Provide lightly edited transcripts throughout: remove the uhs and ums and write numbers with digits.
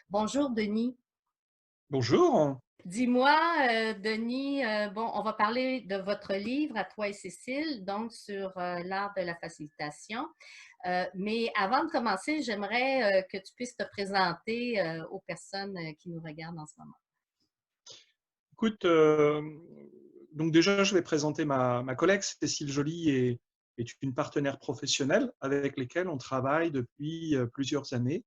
Bonjour Denis. Bonjour. Dis-moi, Denis, bon, on va parler de votre livre à toi et Cécile, donc sur l'art de la facilitation. Mais avant de commencer, j'aimerais que tu puisses te présenter aux personnes qui nous regardent en ce moment. Écoute, donc déjà, je vais présenter ma collègue Cécile Joly est une partenaire professionnelle avec lesquelles on travaille depuis plusieurs années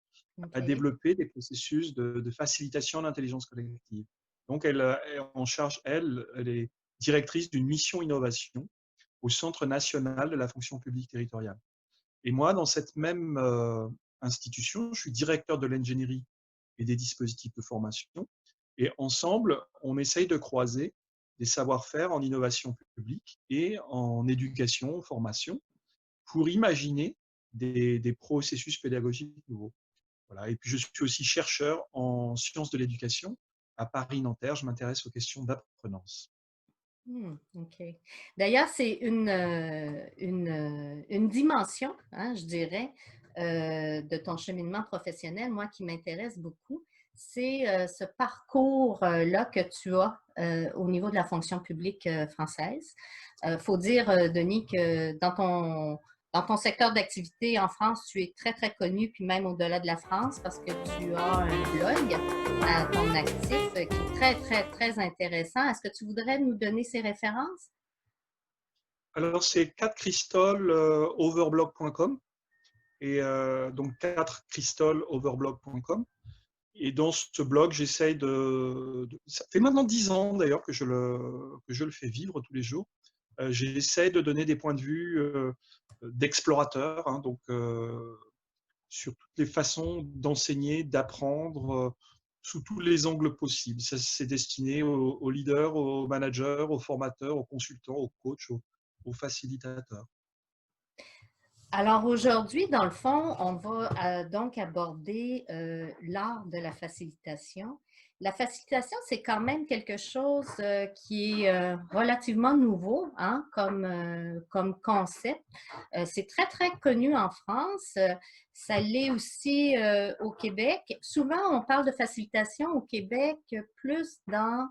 à OK. développer des processus de facilitation de l'intelligence collective. Donc, elle est en charge, elle est directrice d'une mission innovation au Centre national de la fonction publique territoriale. Et moi, dans cette même institution, je suis directeur de l'ingénierie et des dispositifs de formation. Et ensemble, on essaye de croiser des savoir-faire en innovation publique et en éducation, formation, pour imaginer des processus pédagogiques nouveaux. Voilà. Et puis, je suis aussi chercheur en sciences de l'éducation à Paris-Nanterre. Je m'intéresse aux questions d'apprenance. OK. D'ailleurs, c'est une dimension, hein, je dirais, de ton cheminement professionnel, moi, qui m'intéresse beaucoup. C'est ce parcours-là que tu as au niveau de la fonction publique française. Il faut dire, Denis, que dans ton secteur d'activité en France, tu es très, très connu, puis même au-delà de la France, parce que tu as un blog à ton actif qui est très, très, très intéressant. Est-ce que tu voudrais nous donner ces références? Alors, c'est 4crystaloverblog.com et donc 4crystaloverblog.com. Et dans ce blog, j'essaye ça fait maintenant 10 ans d'ailleurs que je le fais vivre tous les jours. J'essaie de donner des points de vue d'explorateurs, hein, donc sur toutes les façons d'enseigner, d'apprendre, sous tous les angles possibles. Ça, c'est destiné aux leaders, aux managers, aux formateurs, aux consultants, aux coachs, aux facilitateurs. Alors aujourd'hui, dans le fond, on va donc aborder l'art de la facilitation. La facilitation, c'est quand même quelque chose qui est relativement nouveau, hein, comme concept. C'est très, très connu en France. Ça l'est aussi au Québec. Souvent, on parle de facilitation au Québec plus dans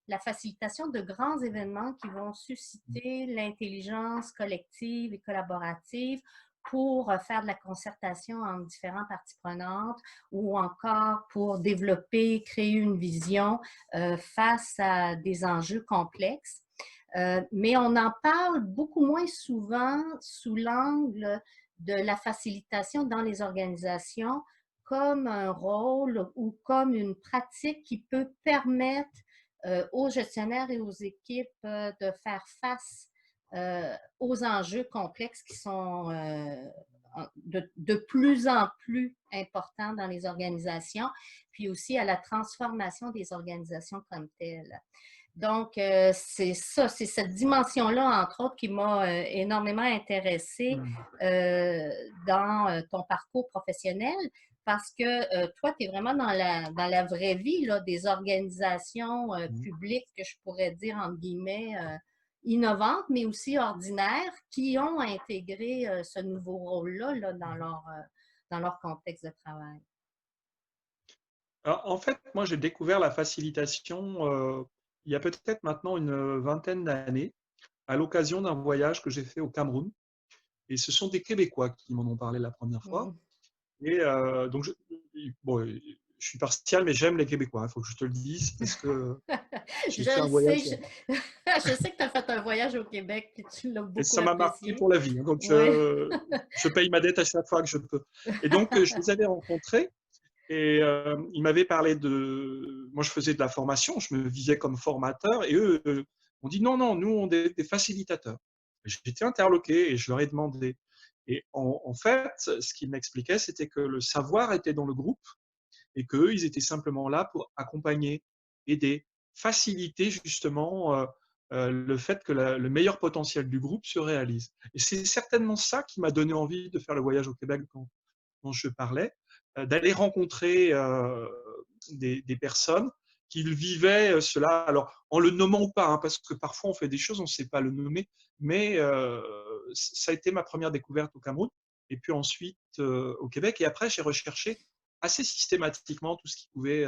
la facilitation de grands événements qui vont susciter l'intelligence collective et collaborative pour faire de la concertation entre différentes parties prenantes ou encore pour développer, créer une vision face à des enjeux complexes. Mais on en parle beaucoup moins souvent sous l'angle de la facilitation dans les organisations comme un rôle ou comme une pratique qui peut permettre aux gestionnaires et aux équipes de faire face aux enjeux complexes qui sont de plus en plus importants dans les organisations, puis aussi à la transformation des organisations comme telles. Donc, c'est ça, c'est cette dimension-là, entre autres, qui m'a énormément intéressée Mm. euh, dans ton parcours professionnel parce que toi, tu es vraiment dans la vraie vie là, des organisations Mm. publiques que je pourrais dire, entre guillemets, innovantes, mais aussi ordinaires, qui ont intégré ce nouveau rôle-là là, dans leur contexte de travail. Alors, en fait, moi, j'ai découvert la facilitation il y a peut-être maintenant une vingtaine d'années, à l'occasion d'un voyage que j'ai fait au Cameroun. Et ce sont des Québécois qui m'en ont parlé la première fois. Mm. Et donc, bon, je suis partial, mais j'aime les Québécois, il faut que je te le dise, parce que j'ai fait Je un le sais, voyage je sais que tu as fait un voyage au Québec et tu l'as et beaucoup ça m'a marqué apprécié. pour la vie, hein. Donc, Oui. je paye ma dette à chaque fois que je peux. Et donc, je les avais rencontrés et ils m'avaient parlé de. Moi, je faisais de la formation, je me visais comme formateur, et eux ont dit non, non, nous, on est des facilitateurs. J'étais interloqué et je leur ai demandé. Et en fait, ce qu'ils m'expliquaient, c'était que le savoir était dans le groupe et qu'eux, ils étaient simplement là pour accompagner, aider, faciliter justement le fait que le meilleur potentiel du groupe se réalise. Et c'est certainement ça qui m'a donné envie de faire le voyage au Québec dont je parlais, d'aller rencontrer des personnes qui vivaient cela, alors en le nommant ou pas, hein, parce que parfois on fait des choses, on ne sait pas le nommer, mais ça a été ma première découverte au Cameroun, et puis ensuite au Québec, et après j'ai recherché assez systématiquement tout ce qui pouvait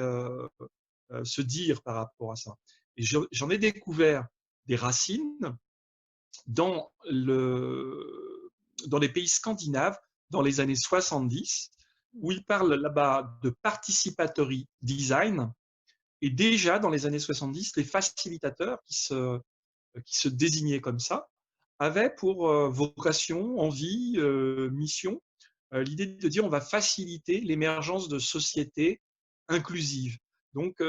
se dire par rapport à ça. Et j'en ai découvert des racines dans, dans les pays scandinaves dans les années 70, où ils parlent là-bas de participatory design. Et déjà dans les années 70, les facilitateurs qui se désignaient comme ça avaient pour vocation, envie, mission, l'idée de dire on va faciliter l'émergence de sociétés inclusives. Donc,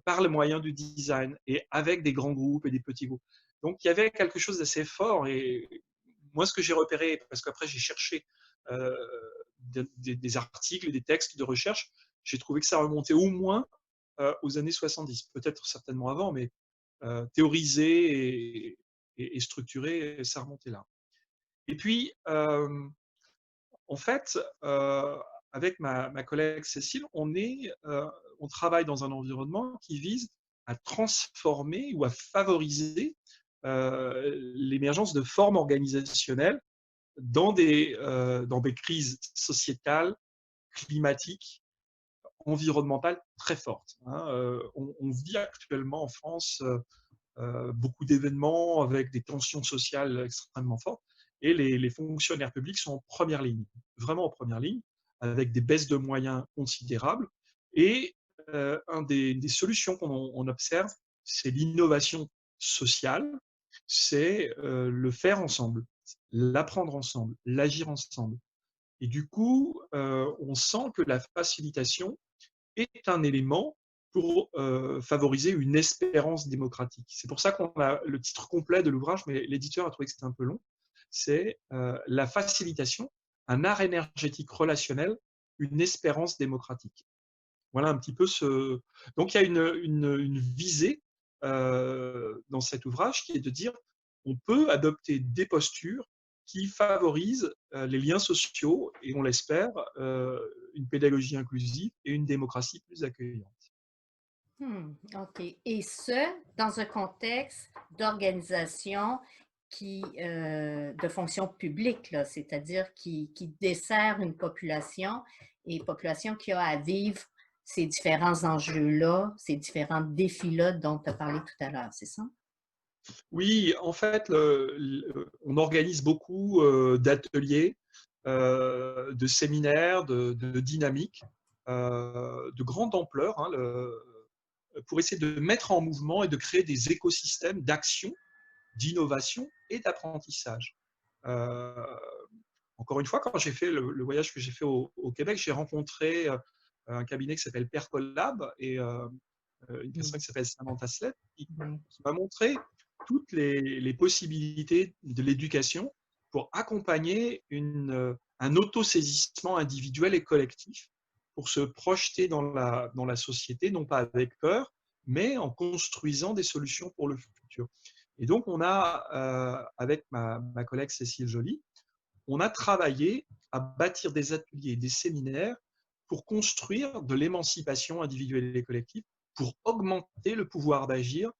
par le moyen du design et avec des grands groupes et des petits groupes. Donc, il y avait quelque chose d'assez fort. Et moi, ce que j'ai repéré, parce qu'après j'ai cherché euh, des articles, des textes de recherche, j'ai trouvé que ça remontait au moins aux années 70, peut-être certainement avant, mais théorisé et structuré, ça remontait là. Et puis, en fait, avec ma collègue Cécile, on travaille dans un environnement qui vise à transformer ou à favoriser l'émergence de formes organisationnelles dans des crises sociétales, climatiques, environnementales très fortes. Hein. On vit actuellement en France beaucoup d'événements avec des tensions sociales extrêmement fortes. Et les fonctionnaires publics sont en première ligne, vraiment en première ligne, avec des baisses de moyens considérables. Et des solutions qu'on observe, c'est l'innovation sociale, c'est le faire ensemble, l'apprendre ensemble, l'agir ensemble. Et du coup, on sent que la facilitation est un élément pour favoriser une espérance démocratique. C'est pour ça qu'on a le titre complet de l'ouvrage, mais l'éditeur a trouvé que c'était un peu long. C'est la facilitation, un art énergétique relationnel, une espérance démocratique. Voilà un petit peu ce. Donc il y a une visée dans cet ouvrage qui est de dire on peut adopter des postures qui favorisent les liens sociaux et, on l'espère, une pédagogie inclusive et une démocratie plus accueillante. OK. Et ce, dans un contexte d'organisation de fonction publique, là, c'est-à-dire qui dessert une population et population qui a à vivre ces différents enjeux-là, ces différents défis-là dont tu as parlé tout à l'heure, c'est ça? Oui, en fait, on organise beaucoup d'ateliers, de séminaires, de dynamiques de grande ampleur, hein, pour essayer de mettre en mouvement et de créer des écosystèmes d'action, d'innovation et d'apprentissage. Euh, Encore une fois, quand j'ai fait le voyage que j'ai fait au Québec, j'ai rencontré un cabinet qui s'appelle Percolab et une Mm. personne qui s'appelle Samantha Slett Oui. qui m'a montré toutes les possibilités de l'éducation pour accompagner un autosaisissement individuel et collectif pour se projeter dans la société, non pas avec peur, mais en construisant des solutions pour le futur. Et donc, on a, avec ma collègue Cécile Joly, on a travaillé à bâtir des ateliers et des séminaires pour construire de l'émancipation individuelle et collective, pour augmenter le pouvoir d'agir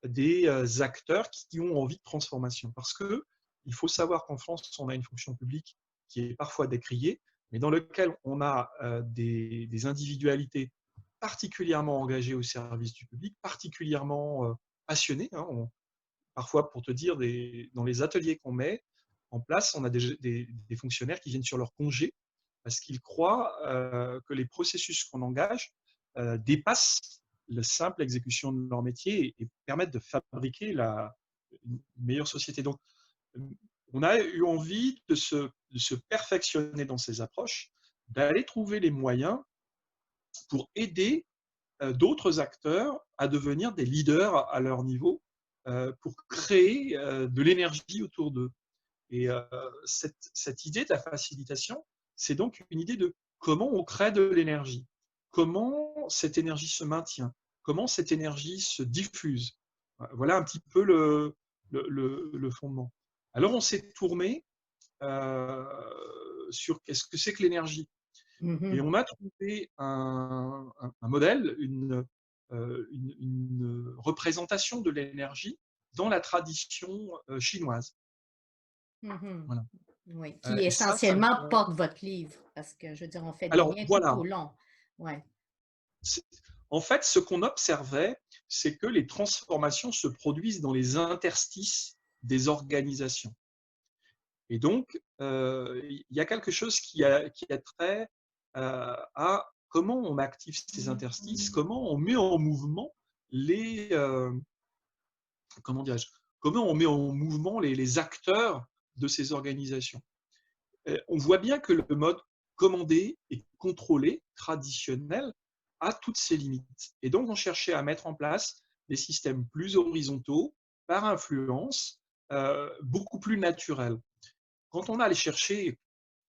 des acteurs qui ont envie de transformation. Parce que il faut savoir qu'en France, on a une fonction publique qui est parfois décriée, mais dans lequel on a des individualités particulièrement engagées au service du public, particulièrement passionnées. Hein. Parfois, pour te dire, dans les ateliers qu'on met en place, on a des fonctionnaires qui viennent sur leur congé parce qu'ils croient que les processus qu'on engage dépassent la simple exécution de leur métier et permettent de fabriquer une meilleure société. Donc, on a eu envie de se perfectionner dans ces approches, d'aller trouver les moyens pour aider d'autres acteurs à devenir des leaders à leur niveau pour créer de l'énergie autour d'eux. Et cette idée de la facilitation, c'est donc une idée de comment on crée de l'énergie, comment cette énergie se maintient, comment cette énergie se diffuse. Voilà un petit peu le fondement. Alors on s'est tourné sur qu'est-ce que c'est que l'énergie. Et Mhm. on a trouvé un modèle, une représentation de l'énergie dans la tradition chinoise. Mhm. Voilà. Oui, qui Et ça essentiellement m'a- porte votre livre. Parce que, je veux dire, on fait des Alors liens tout au voilà, long. Ouais. C'est- en fait, ce qu'on observait, c'est que les transformations se produisent dans les interstices des organisations. Et donc, il y a quelque chose qui a trait à comment on active ces interstices, comment on met en mouvement les, comment dirais-je, comment on met en mouvement les acteurs de ces organisations. On voit bien que le mode commandé et contrôlé traditionnel a toutes ses limites. Et donc, on cherchait à mettre en place des systèmes plus horizontaux, par influence, beaucoup plus naturels. Quand on allait chercher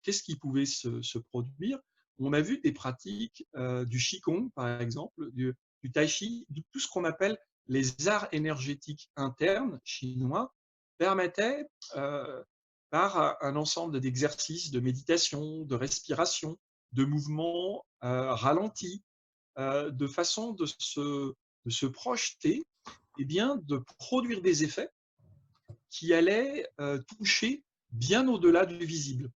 qu'est-ce qui pouvait se produire, on a vu des pratiques du Qigong, par exemple, du Tai Chi, de tout ce qu'on appelle les arts énergétiques internes chinois, permettaient, par un ensemble d'exercices de méditation, de respiration, de mouvements ralentis, de façon de se projeter, et bien, de produire des effets qui allaient toucher bien au-delà du visible.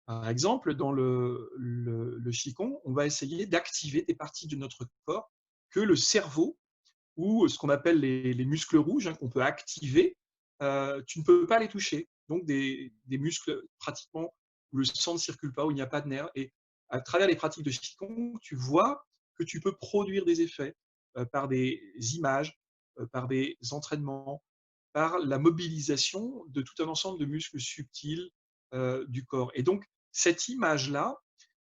Par exemple, dans le Qigong, on va essayer d'activer des parties de notre corps que le cerveau ou ce qu'on appelle les muscles rouges, hein, qu'on peut activer, tu ne peux pas les toucher. Donc des muscles pratiquement où le sang ne circule pas, où il n'y a pas de nerfs. Et à travers les pratiques de Qigong, tu vois que tu peux produire des effets par des images, par des entraînements, par la mobilisation de tout un ensemble de muscles subtils du corps. Et donc, cette image-là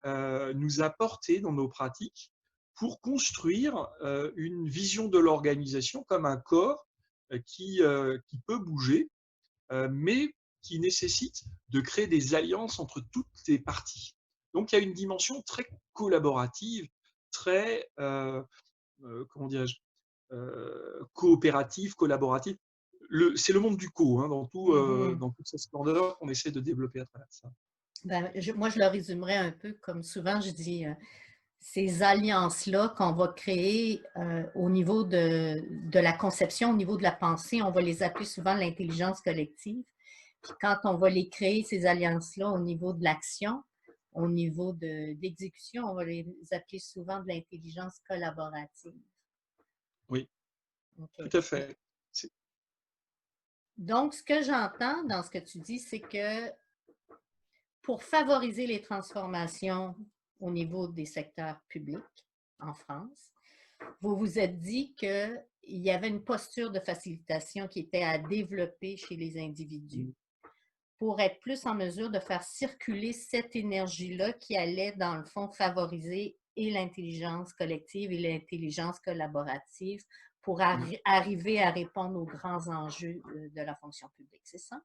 nous a porté dans nos pratiques pour construire une vision de l'organisation comme un corps qui peut bouger, mais qui nécessite de créer des alliances entre toutes les parties. Donc il y a une dimension très collaborative, très, comment dirais-je, coopérative, collaborative. C'est le monde du co, hein, Mhm. dans toute sa splendeur qu'on essaie de développer à travers ça. Ben, moi, je le résumerais un peu comme souvent, je dis, ces alliances-là qu'on va créer au niveau de la conception, au niveau de la pensée, on va les appeler souvent l'intelligence collective. Puis quand on va les créer, ces alliances-là, au niveau de l'action, au niveau d'exécution, on va les appeler souvent de l'intelligence collaborative. Oui, tout OK. à fait. C'est Donc, ce que j'entends dans ce que tu dis, c'est que pour favoriser les transformations au niveau des secteurs publics en France, vous vous êtes dit qu'il y avait une posture de facilitation qui était à développer chez les individus pour être plus en mesure de faire circuler cette énergie-là qui allait, dans le fond, favoriser et l'intelligence collective et l'intelligence collaborative pour arriver à répondre aux grands enjeux de la fonction publique. C'est ça?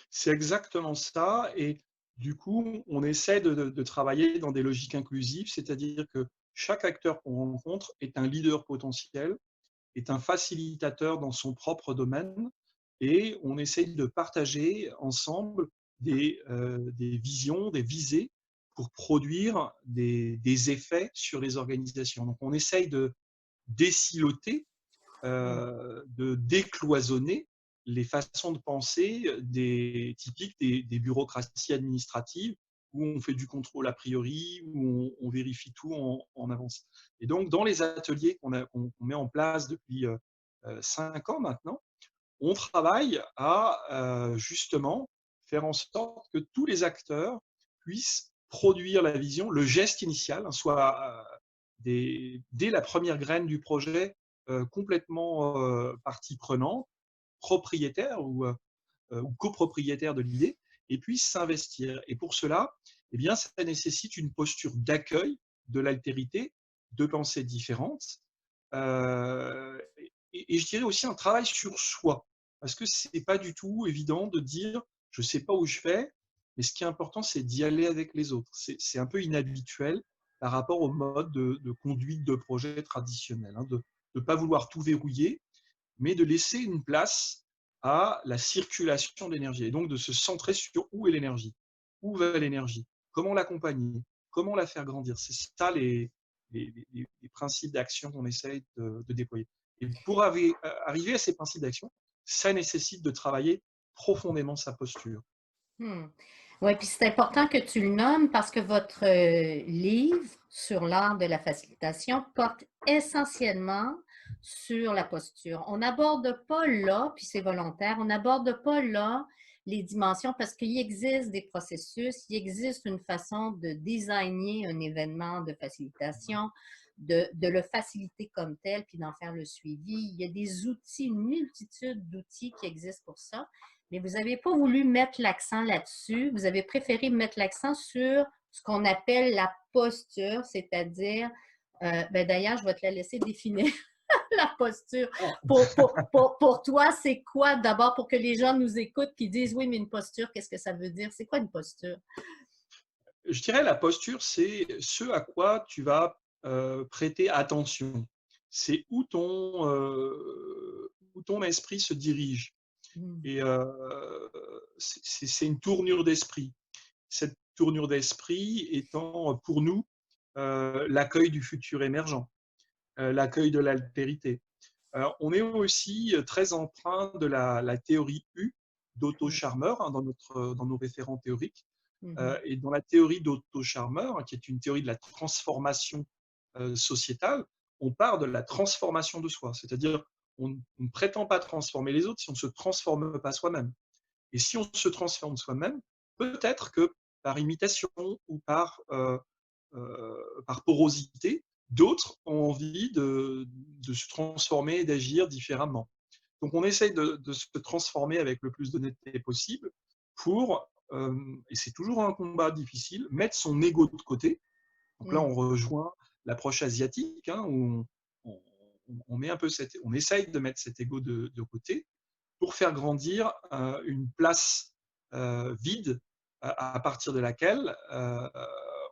C'est exactement ça. Et du coup, on essaie de travailler dans des logiques inclusives, c'est-à-dire que chaque acteur qu'on rencontre est un leader potentiel, est un facilitateur dans son propre domaine, et on essaie de partager ensemble des visions, des visées pour produire des effets sur les organisations. Donc, on essaye de désiloter, de décloisonner les façons de penser typiques des bureaucraties administratives où on fait du contrôle a priori, où on vérifie tout en avance. Et donc, dans les ateliers qu'on met en place depuis 5 ans maintenant, on travaille à justement faire en sorte que tous les acteurs puissent produire la vision, le geste initial, hein, soit dès la première graine du projet, complètement partie prenante, propriétaire ou copropriétaire de l'idée, et puissent s'investir. Et pour cela, eh bien, ça nécessite une posture d'accueil de l'altérité, de pensées différentes, et je dirais aussi un travail sur soi, parce que ce n'est pas du tout évident de dire je ne sais pas où je vais, mais ce qui est important, c'est d'y aller avec les autres. C'est un peu inhabituel par rapport au mode de conduite de projet traditionnel, hein, de ne pas vouloir tout verrouiller, mais de laisser une place à la circulation d'énergie, et donc de se centrer sur où est l'énergie, où va l'énergie, comment l'accompagner, comment la faire grandir. C'est ça les principes d'action qu'on essaye de déployer. Et pour arriver à ces principes d'action, ça nécessite de travailler profondément sa posture. Hmm. Oui, puis c'est important que tu le nommes parce que votre livre sur l'art de la facilitation porte essentiellement sur la posture. On n'aborde pas là, puis c'est volontaire, on n'aborde pas là les dimensions parce qu'il existe des processus, il existe une façon de designer un événement de facilitation, de le faciliter comme tel, puis d'en faire le suivi. Il y a des outils, une multitude d'outils qui existent pour ça. Mais vous n'avez pas voulu mettre l'accent là-dessus. Vous avez préféré mettre l'accent sur ce qu'on appelle la posture, c'est-à-dire, ben d'ailleurs, je vais te la laisser définir, la posture. Pour toi, c'est quoi d'abord pour que les gens nous écoutent qui disent oui, mais une posture, qu'est-ce que ça veut dire? C'est quoi une posture? Je dirais la posture, c'est ce à quoi tu vas prêter attention. C'est où ton esprit se dirige. Hmm. Et c'est une tournure d'esprit. Cette tournure d'esprit étant pour nous l'accueil du futur émergent, l'accueil de l'altérité. On est aussi très empreint de la théorie U d'Otto Scharmer hein, dans nos référents théoriques. Mhm. Et dans la théorie d'Otto Scharmer, qui est une théorie de la transformation sociétale, on part de la transformation de soi. C'est-à-dire, on ne prétend pas transformer les autres si on ne se transforme pas soi-même. Et si on se transforme soi-même, peut-être que par imitation ou par porosité, d'autres ont envie de se transformer et d'agir différemment. Donc on essaye de se transformer avec le plus d'honnêteté possible pour, et c'est toujours un combat difficile, mettre son ego de côté. Donc là, Hmm. on rejoint l'approche asiatique, hein, où on met un peu on essaye de mettre cet ego de côté pour faire grandir une place vide à partir de laquelle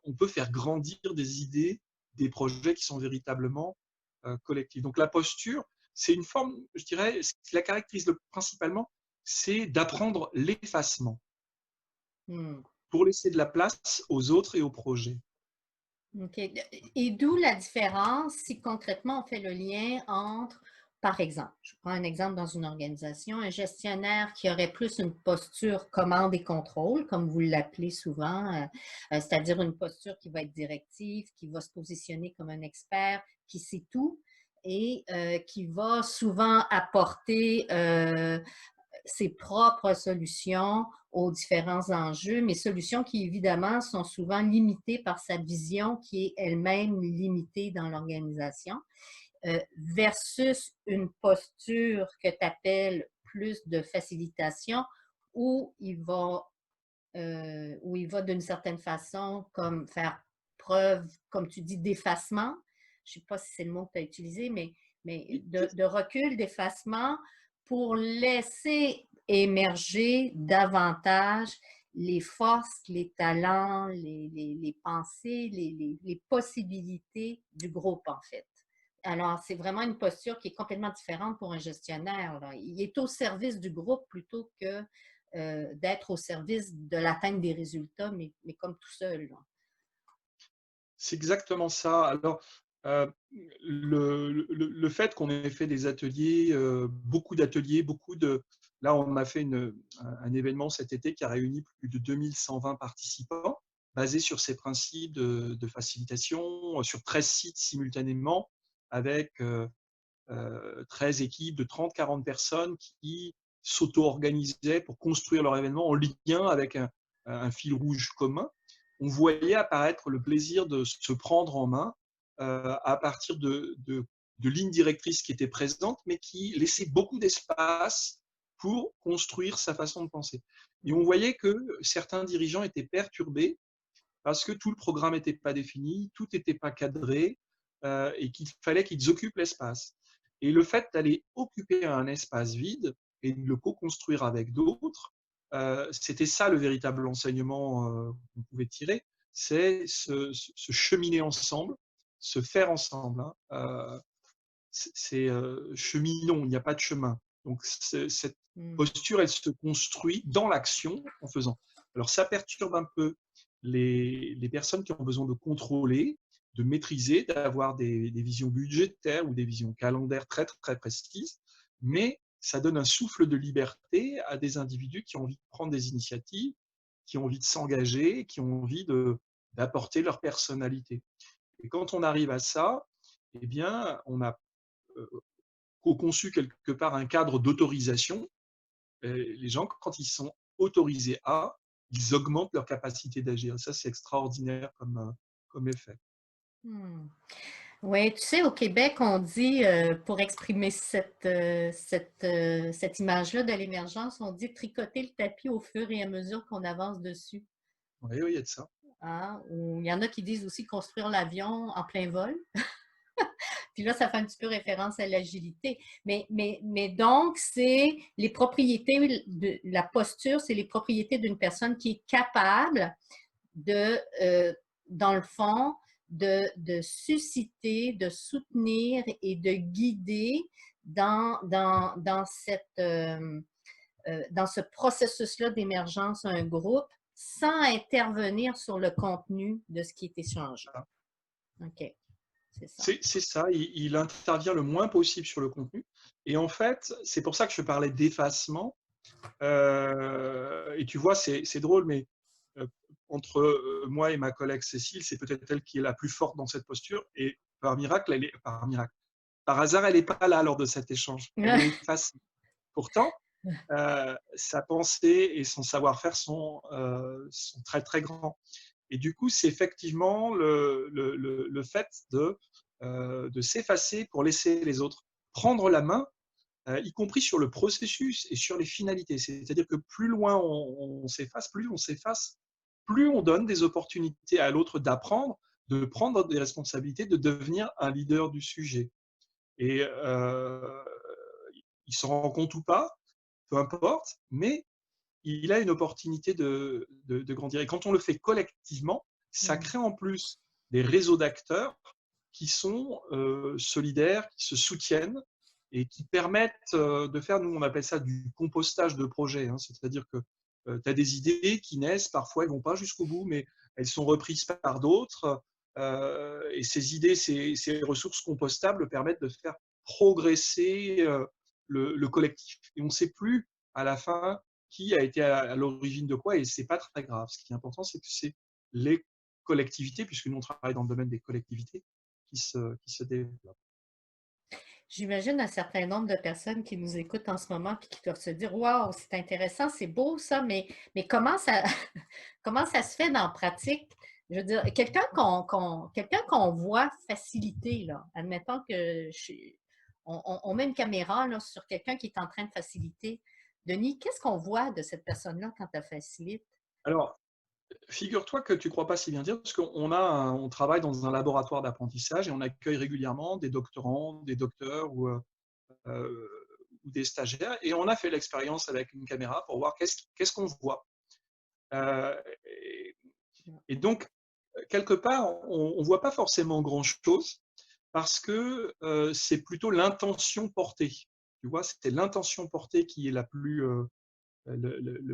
on peut faire grandir des idées, des projets qui sont véritablement collectifs. Donc la posture, c'est une forme, je dirais, ce qui la caractérise principalement, c'est d'apprendre l'effacement Hmm. pour laisser de la place aux autres et aux projets. OK. Et d'où la différence si concrètement on fait le lien entre, par exemple, je prends un exemple dans une organisation, un gestionnaire qui aurait plus une posture commande et contrôle, comme vous l'appelez souvent, c'est-à-dire une posture qui va être directive, qui va se positionner comme un expert, qui sait tout et qui va souvent apporter ses propres solutions aux différents enjeux, mais solutions qui, évidemment, sont souvent limitées par sa vision qui est elle-même limitée dans l'organisation, versus une posture que tu appelles plus de facilitation où il va d'une certaine façon comme faire preuve, comme tu dis, d'effacement. Je ne sais pas si c'est le mot que tu as utilisé, mais de recul, d'effacement, pour laisser émerger davantage les forces, les talents, les pensées, les possibilités du groupe, en fait. Alors, c'est vraiment une posture qui est complètement différente pour un gestionnaire, là. Il est au service du groupe plutôt que d'être au service de l'atteinte des résultats, mais comme tout seul, là. C'est exactement ça. Alors, euh, le fait qu'on ait fait des ateliers, beaucoup d'ateliers, Là, on a fait un événement cet été qui a réuni plus de 2120 participants, basé sur ces principes de facilitation, sur 13 sites simultanément, avec 13 équipes de 30-40 personnes qui s'auto-organisaient pour construire leur événement en lien avec un fil rouge commun. On voyait apparaître le plaisir de se prendre en main à partir de lignes directrices qui étaient présentes, mais qui laissaient beaucoup d'espace pour construire sa façon de penser. Et on Mm. voyait que certains dirigeants étaient perturbés parce que tout le programme n'était pas défini, tout n'était pas cadré, et qu'il fallait qu'ils occupent l'espace. Et le fait d'aller occuper un espace vide et de le co-construire avec d'autres, c'était ça le véritable enseignement qu'on pouvait tirer, c'est se cheminer ensemble, se faire ensemble. Hein. C'est cheminons, il n'y a pas de chemin. Donc cette Mm. posture, elle se construit dans l'action en faisant. Alors ça perturbe un peu les personnes qui ont besoin de contrôler, de maîtriser, d'avoir des visions budgétaires ou des visions calendaires très, très précises, mais ça donne un souffle de liberté à des individus qui ont envie de prendre des initiatives qui ont envie de s'engager, qui ont envie d'apporter leur personnalité. Et quand on arrive à ça, eh bien, on a euh, co-conçu quelque part un cadre d'autorisation. Les gens, quand ils sont autorisés ils augmentent leur capacité d'agir. Ça, c'est extraordinaire comme effet. Hmm. Oui, tu sais, au Québec, on dit, pour exprimer cette image-là de l'émergence, on dit tricoter le tapis au fur et à mesure qu'on avance dessus. Oui, oui, il y a de ça. Hein? Ou il y en a qui disent aussi construire l'avion en plein vol. Puis là, ça fait un petit peu référence à l'agilité. Mais donc, c'est les propriétés, de la posture, c'est les propriétés d'une personne qui est capable de, dans le fond, de susciter, de soutenir et de guider dans ce processus-là d'émergence un groupe sans intervenir sur le contenu de ce qui est échangé. OK, c'est ça. C'est ça, il intervient le moins possible sur le contenu. Et en fait, c'est pour ça que je parlais d'effacement. Et tu vois, c'est drôle, mais euh, entre moi et ma collègue Cécile, c'est peut-être elle qui est la plus forte dans cette posture. Et par miracle, par hasard, elle n'est pas là lors de cet échange. Elle est effacée. Pourtant, sa pensée et son savoir-faire sont très très grands. Et du coup, c'est effectivement le fait de s'effacer pour laisser les autres prendre la main, y compris sur le processus et sur les finalités. C'est-à-dire que plus loin on s'efface, plus on donne des opportunités à l'autre d'apprendre, de prendre des responsabilités, de devenir un leader du sujet. Et il s'en rend compte ou pas, peu importe, mais il a une opportunité de grandir. Et quand on le fait collectivement, ça crée en plus des réseaux d'acteurs qui sont solidaires, qui se soutiennent et qui permettent de faire, nous on appelle ça du compostage de projet, hein. C'est-à-dire que tu as des idées qui naissent, parfois elles ne vont pas jusqu'au bout, mais elles sont reprises par d'autres. Et ces idées, ces ressources compostables permettent de faire progresser le collectif. Et on ne sait plus à la fin qui a été à l'origine de quoi, et c'est pas très grave. Ce qui est important, c'est que c'est les collectivités, puisque nous on travaille dans le domaine des collectivités, qui se développent. J'imagine un certain nombre de personnes qui nous écoutent en ce moment et qui doivent se dire waouh, c'est intéressant, c'est beau ça, mais comment ça, comment ça se fait dans la pratique? Je veux dire, quelqu'un qu'on voit faciliter, là, admettons que on met une caméra là, sur quelqu'un qui est en train de faciliter. Denis, qu'est-ce qu'on voit de cette personne-là quand elle facilite? Alors, figure-toi que tu ne crois pas si bien dire, parce on travaille dans un laboratoire d'apprentissage et on accueille régulièrement des doctorants, des docteurs euh, ou des stagiaires, et on a fait l'expérience avec une caméra pour voir qu'est-ce qu'on voit. Euh, et, et donc, quelque part, on ne voit pas forcément grand-chose parce que c'est plutôt l'intention portée. Tu vois, c'est l'intention portée qui est le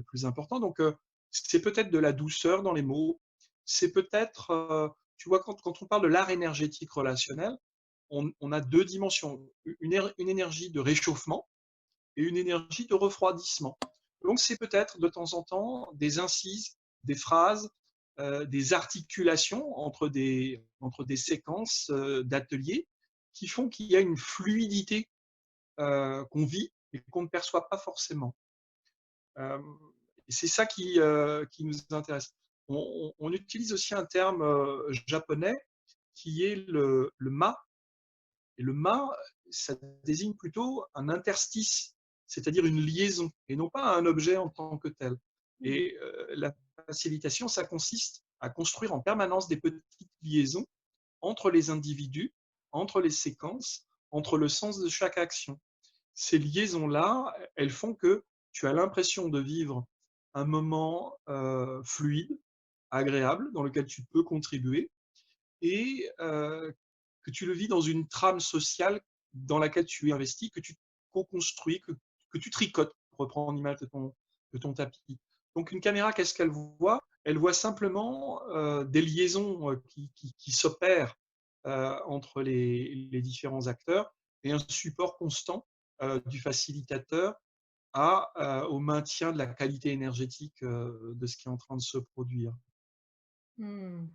plus important. Donc, c'est peut-être de la douceur dans les mots. C'est peut-être, tu vois, quand on parle de l'art énergétique relationnel, on a deux dimensions. Une énergie de réchauffement et une énergie de refroidissement. Donc, c'est peut-être de temps en temps des incises, des phrases, des articulations entre des séquences d'ateliers qui font qu'il y a une fluidité qu'on vit et qu'on ne perçoit pas forcément. Euh, et c'est ça qui nous intéresse. On utilise aussi un terme japonais qui est le ma. Et le ma, ça désigne plutôt un interstice, c'est-à-dire une liaison, et non pas un objet en tant que tel. Et la facilitation, ça consiste à construire en permanence des petites liaisons entre les individus, entre les séquences, entre le sens de chaque action. Ces liaisons-là, elles font que tu as l'impression de vivre un moment fluide, agréable, dans lequel tu peux contribuer, et que tu le vis dans une trame sociale dans laquelle tu es investi, que tu co-construis, que tu tricotes, pour reprendre l'image de ton tapis. Donc une caméra, qu'est-ce qu'elle voit? Elle voit simplement des liaisons qui s'opèrent entre les différents acteurs et un support constant du facilitateur au maintien de la qualité énergétique de ce qui est en train de se produire. Hmm.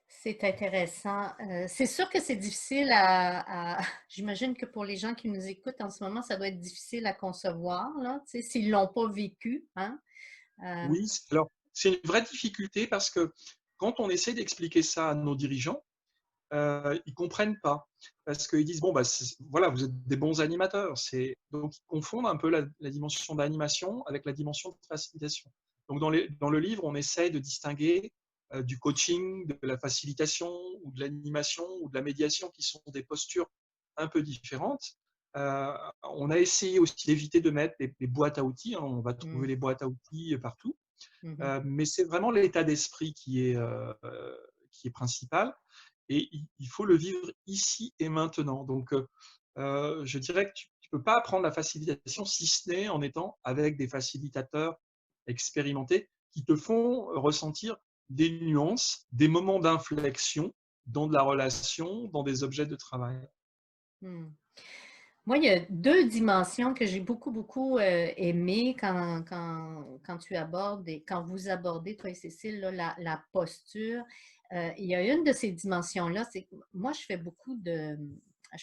C'est intéressant. C'est sûr que c'est difficile j'imagine que pour les gens qui nous écoutent en ce moment, ça doit être difficile à concevoir, là, tu sais, s'ils ne l'ont pas vécu, hein? Euh, Oui, alors c'est une vraie difficulté parce que quand on essaie d'expliquer ça à nos dirigeants, ils comprennent pas parce qu'ils disent bon bah voilà, vous êtes des bons animateurs, donc ils confondent un peu la dimension d'animation avec la dimension de facilitation. Donc dans le livre, on essaie de distinguer du coaching, de la facilitation ou de l'animation ou de la médiation qui sont des postures un peu différentes. On a essayé aussi d'éviter de mettre les boîtes à outils, hein, on va trouver hmm, les boîtes à outils partout, mhm, mais c'est vraiment l'état d'esprit qui est principal et il faut le vivre ici et maintenant. Donc, je dirais que tu ne peux pas apprendre la facilitation si ce n'est en étant avec des facilitateurs expérimentés qui te font ressentir des nuances, des moments d'inflexion dans de la relation, dans des objets de travail. hmm. Moi, il y a deux dimensions que j'ai beaucoup, beaucoup aimées quand tu abordes et quand vous abordez, toi et Cécile, là, la posture. Il y a une de ces dimensions-là, c'est que moi, je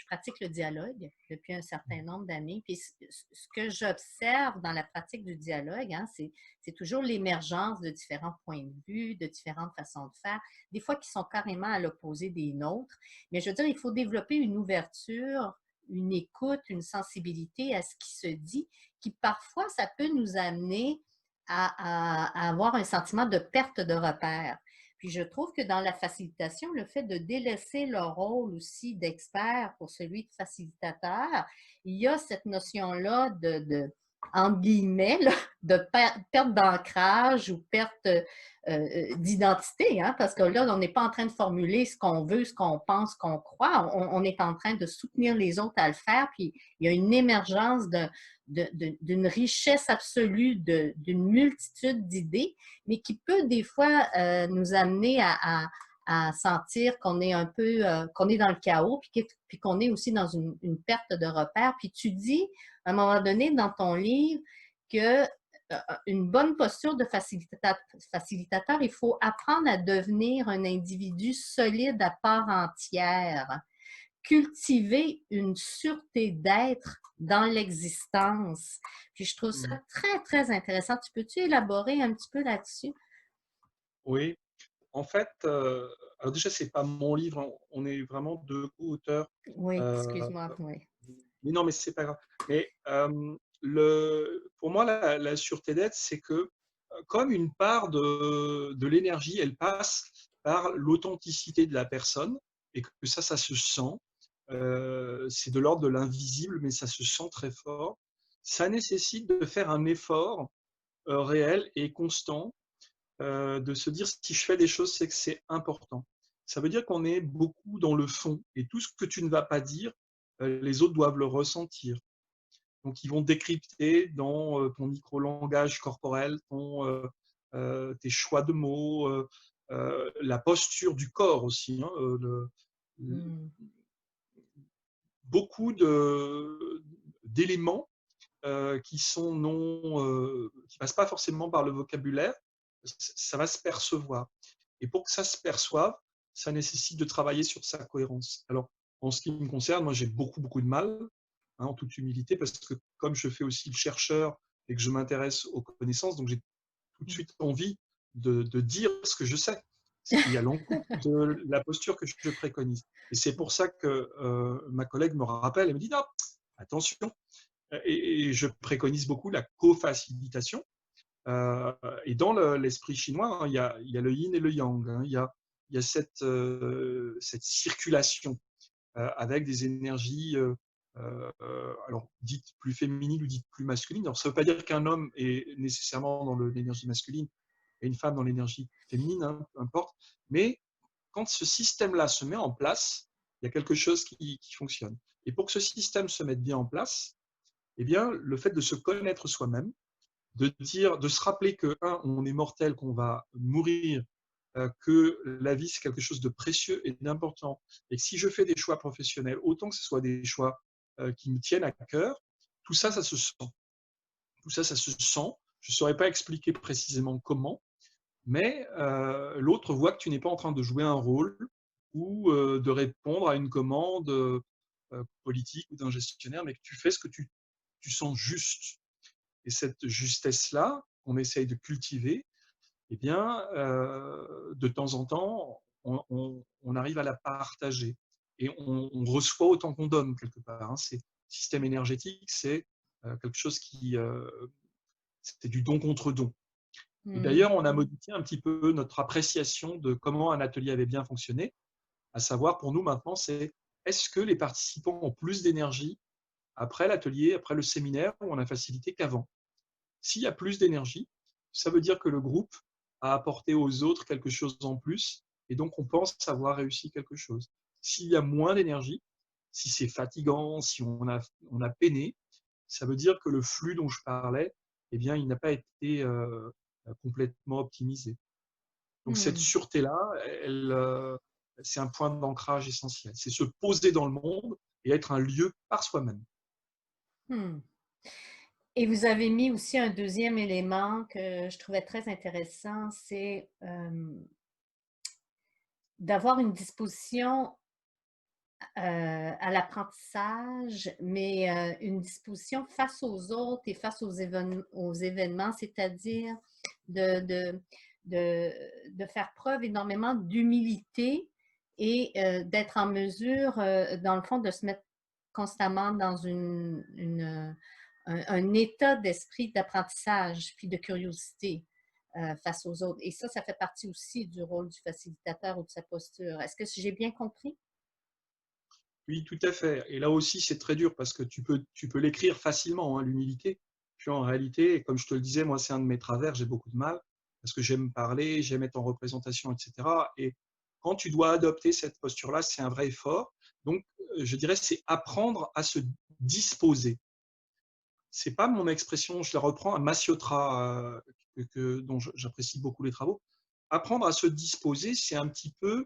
pratique le dialogue depuis un certain nombre d'années. Puis ce que j'observe dans la pratique du dialogue, hein, c'est toujours l'émergence de différents points de vue, de différentes façons de faire, des fois qui sont carrément à l'opposé des nôtres. Mais je veux dire, il faut développer une ouverture, une écoute, une sensibilité à ce qui se dit, qui parfois, ça peut nous amener à avoir un sentiment de perte de repère. Puis je trouve que dans la facilitation, le fait de délaisser le rôle aussi d'expert pour celui de facilitateur, il y a cette notion-là entre guillemets, là, de perte d'ancrage ou perte d'identité, hein, parce que là, on n'est pas en train de formuler ce qu'on veut, ce qu'on pense, ce qu'on croit. On est en train de soutenir les autres à le faire, puis il y a une émergence d'une richesse absolue, d'une multitude d'idées, mais qui peut des fois nous amener à sentir qu'on est un peu, qu'on est dans le chaos, puis qu'on est aussi dans une perte de repère. Puis tu dis, à un moment donné, dans ton livre, que une bonne posture de facilitateur, il faut apprendre à devenir un individu solide à part entière, cultiver une sûreté d'être dans l'existence. Puis je trouve ça Mmh. très, très intéressant. Tu peux-tu élaborer un petit peu là-dessus? Oui, en fait, alors déjà, c'est pas mon livre, on est vraiment deux co-auteurs. Oui, euh, excuse-moi, oui. Mais non, mais c'est pas grave. Mais pour moi, la sûreté d'être, c'est que comme une part de l'énergie, elle passe par l'authenticité de la personne et que ça se sent. C'est de l'ordre de l'invisible, mais ça se sent très fort. Ça nécessite de faire un effort réel et constant, de se dire si je fais des choses, c'est que c'est important. Ça veut dire qu'on est beaucoup dans le fond et tout ce que tu ne vas pas dire, les autres doivent le ressentir. Donc, ils vont décrypter dans ton micro-langage corporel, tes choix de mots, la posture du corps aussi. Hein, Hmm. beaucoup d'éléments qui sont qui passent pas forcément par le vocabulaire, ça va se percevoir. Et pour que ça se perçoive, ça nécessite de travailler sur sa cohérence. Alors, en ce qui me concerne, moi, j'ai beaucoup, beaucoup de mal, hein, en toute humilité, parce que comme je fais aussi le chercheur et que je m'intéresse aux connaissances, donc j'ai tout de suite envie de dire ce que je sais, ce qui est à l'encontre de la posture que je préconise. Et c'est pour ça que ma collègue me rappelle et me dit, non, attention, et je préconise beaucoup la co-facilitation. Et dans l'esprit chinois, hein, il y a le yin et le yang. Hein, il y a cette circulation avec des énergies alors dites plus féminines ou dites plus masculines. Alors, ça ne veut pas dire qu'un homme est nécessairement dans l'énergie masculine et une femme dans l'énergie féminine, hein, peu importe. Mais quand ce système-là se met en place, il y a quelque chose qui fonctionne. Et pour que ce système se mette bien en place, eh bien, le fait de se connaître soi-même, de se rappeler que, un, on est mortel, qu'on va mourir, que la vie, c'est quelque chose de précieux et d'important. Et que si je fais des choix professionnels, autant que ce soit des choix qui me tiennent à cœur, tout ça, ça se sent. Tout ça, ça se sent. Je ne saurais pas expliquer précisément comment, mais l'autre voit que tu n'es pas en train de jouer un rôle ou de répondre à une commande politique ou d'un gestionnaire, mais que tu fais ce que tu sens juste. Et cette justesse-là, on essaye de cultiver, eh bien, de temps en temps, on arrive à la partager. Et on reçoit autant qu'on donne, quelque part. Hein. C'est système énergétique, c'est quelque chose qui, c'est du don contre don. Et Hmm. d'ailleurs, on a modifié un petit peu notre appréciation de comment un atelier avait bien fonctionné. À savoir, pour nous maintenant, c'est est-ce que les participants ont plus d'énergie après l'atelier, après le séminaire, où on a facilité qu'avant. S'il y a plus d'énergie, ça veut dire que le groupe a apporté aux autres quelque chose en plus, et donc on pense avoir réussi quelque chose. S'il y a moins d'énergie, si c'est fatigant, si on a peiné, ça veut dire que le flux dont je parlais, eh bien, il n'a pas été complètement optimisé. Donc cette Hmm. sûreté-là, c'est un point d'ancrage essentiel. C'est se poser dans le monde et être un lieu par soi-même. Hmm. Et vous avez mis aussi un deuxième élément que je trouvais très intéressant, c'est d'avoir une disposition à l'apprentissage, mais une disposition face aux autres et face aux événements, c'est-à-dire de, de, de, de faire preuve énormément d'humilité et d'être en mesure, dans le fond, de se mettre constamment dans un état d'esprit d'apprentissage puis de curiosité face aux autres. Et ça fait partie aussi du rôle du facilitateur ou de sa posture. Est-ce que j'ai bien compris? Oui, tout à fait. Et là aussi, c'est très dur parce que tu peux l'écrire facilement, hein, l'humilité. Puis en réalité, comme je te le disais, moi, c'est un de mes travers, j'ai beaucoup de mal parce que j'aime parler, j'aime être en représentation, etc. Et quand tu dois adopter cette posture-là, c'est un vrai effort. Donc, je dirais, c'est apprendre à se disposer. C'est pas mon expression, je la reprends à Massiotra, dont j'apprécie beaucoup les travaux. Apprendre à se disposer, c'est un petit peu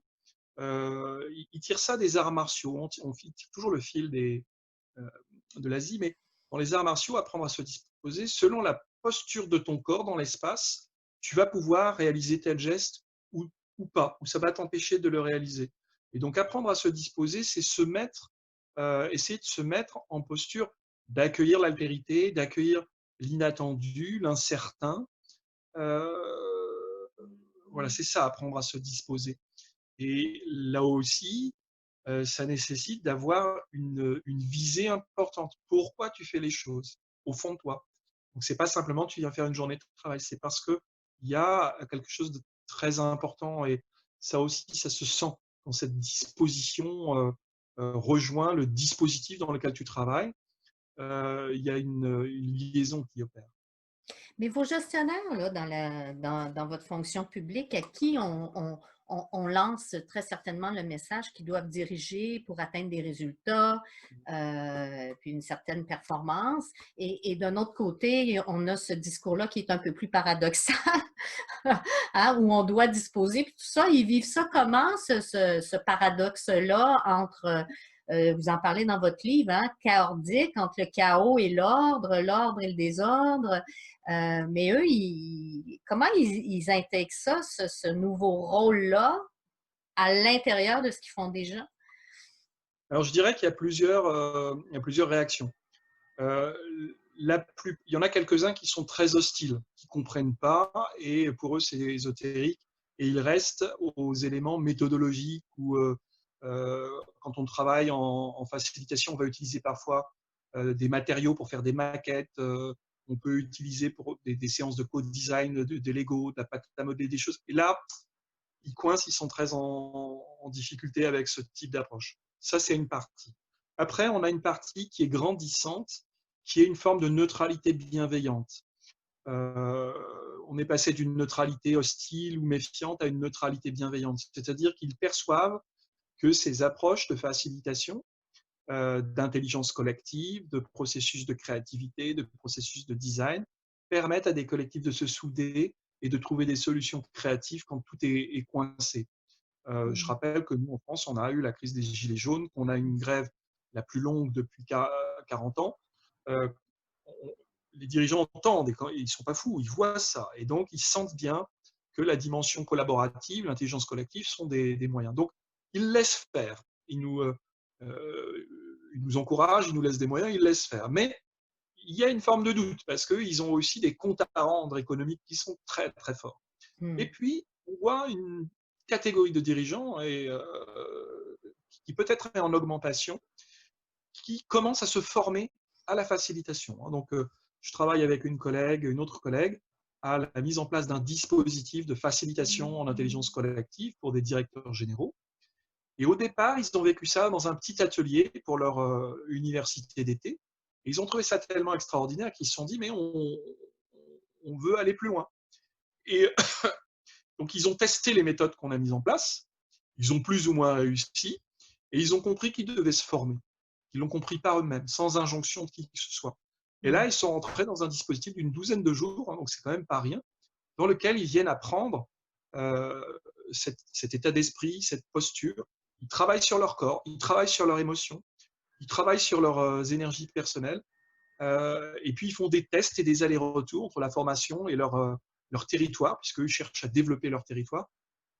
il tire ça des arts martiaux. On tire toujours le fil euh, de l'Asie, mais dans les arts martiaux, apprendre à se disposer, selon la posture de ton corps dans l'espace, tu vas pouvoir réaliser tel geste ou pas, ou ça va t'empêcher de le réaliser. Et donc apprendre à se disposer, c'est essayer de se mettre en posture d'accueillir l'altérité, d'accueillir l'inattendu, l'incertain. Euh, voilà, c'est ça, apprendre à se disposer. Et là aussi, ça nécessite d'avoir une visée importante. Pourquoi tu fais les choses au fond de toi? Donc, c'est pas simplement tu viens faire une journée de travail, c'est parce qu'il y a quelque chose de très important et ça aussi, ça se sent quand cette disposition rejoint le dispositif dans lequel tu travailles. Il y a une liaison qui opère. Mais vos gestionnaires, là, dans votre fonction publique, à qui on lance très certainement le message qu'ils doivent diriger pour atteindre des résultats, puis une certaine performance. Et d'un autre côté, on a ce discours-là qui est un peu plus paradoxal, hein, où on doit disposer. Puis tout ça, ils vivent ça comment, ce paradoxe-là entre, vous en parlez dans votre livre, hein, chaotique, entre le chaos et l'ordre et le désordre. Mais eux, comment ils intègrent ça, ce nouveau rôle-là, à l'intérieur de ce qu'ils font déjà? Alors, je dirais qu'il y a plusieurs réactions. Euh, il y en a quelques-uns qui sont très hostiles, qui ne comprennent pas, et pour eux, c'est ésotérique, et ils restent aux éléments méthodologiques ou quand on travaille en facilitation, on va utiliser parfois des matériaux pour faire des maquettes, on peut utiliser pour des séances de code design, des Lego, de la pâte à modeler, des choses. Et là, ils coincent, ils sont très en difficulté avec ce type d'approche. Ça, c'est une partie. Après, on a une partie qui est grandissante, qui est une forme de neutralité bienveillante. Euh, on est passé d'une neutralité hostile ou méfiante à une neutralité bienveillante. C'est-à-dire qu'ils perçoivent que ces approches de facilitation, d'intelligence collective, de processus de créativité, de processus de design, permettent à des collectifs de se souder et de trouver des solutions créatives quand tout est coincé. Je Mm. rappelle que nous, en France, on a eu la crise des Gilets jaunes, qu'on a une grève la plus longue depuis 40 ans. Euh, les dirigeants entendent, et quand, ils ne sont pas fous, ils voient ça. Et donc, ils sentent bien que la dimension collaborative, l'intelligence collective sont des moyens. Donc, ils laissent faire. Ils nous encouragent, ils nous laissent des moyens, ils laissent faire. Mais il y a une forme de doute parce qu'ils ont aussi des comptes à rendre économiques qui sont très, très forts. Et Hmm. puis, on voit une catégorie de dirigeants qui peut-être est en augmentation, qui commence à se former à la facilitation. Donc, je travaille avec une autre collègue, à la mise en place d'un dispositif de facilitation en intelligence collective pour des directeurs généraux. Et au départ, ils ont vécu ça dans un petit atelier pour leur université d'été. Et ils ont trouvé ça tellement extraordinaire qu'ils se sont dit, mais on veut aller plus loin. Et donc, ils ont testé les méthodes qu'on a mises en place. Ils ont plus ou moins réussi. Et ils ont compris qu'ils devaient se former. Ils l'ont compris par eux-mêmes, sans injonction de qui que ce soit. Et là, ils sont entrés dans un dispositif d'une douzaine de jours, donc c'est quand même pas rien, dans lequel ils viennent apprendre euh, cet état d'esprit, cette posture. Ils travaillent sur leur corps, ils travaillent sur leurs émotions, ils travaillent sur leurs énergies personnelles, et puis ils font des tests et des allers-retours entre la formation et leur territoire, puisqu'ils cherchent à développer leur territoire.